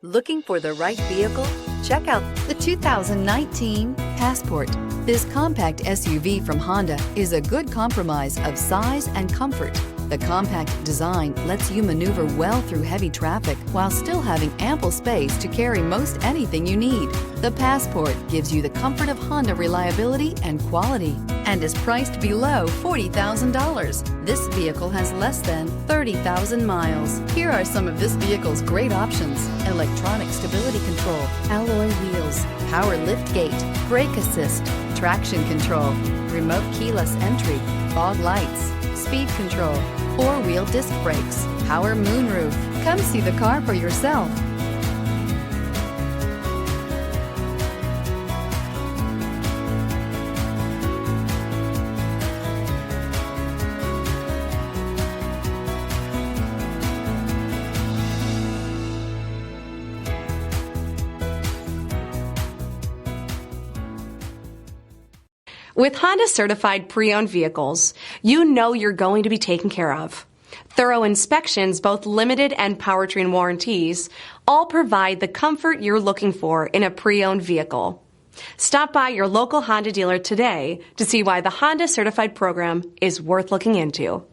Looking for the right vehicle? Check out the 2019 Passport. This compact SUV from Honda is a good compromise of size and comfort. The compact design lets you maneuver well through heavy traffic while still having ample space to carry most anything you need. The Passport gives you the comfort of Honda reliability and quality and is priced below $40,000. This vehicle has less than 30,000 miles. Here are some of this vehicle's great options: electronic stability control, alloy wheels, power liftgate, brake assist, traction control, remote keyless entry, fog lights, speed control, four-wheel disc brakes, power moonroof. Come see the car for yourself. With Honda certified pre-owned vehicles, you know you're going to be taken care of. Thorough inspections, both limited and powertrain warranties, all provide the comfort you're looking for in a pre-owned vehicle. Stop by your local Honda dealer today to see why the Honda certified program is worth looking into.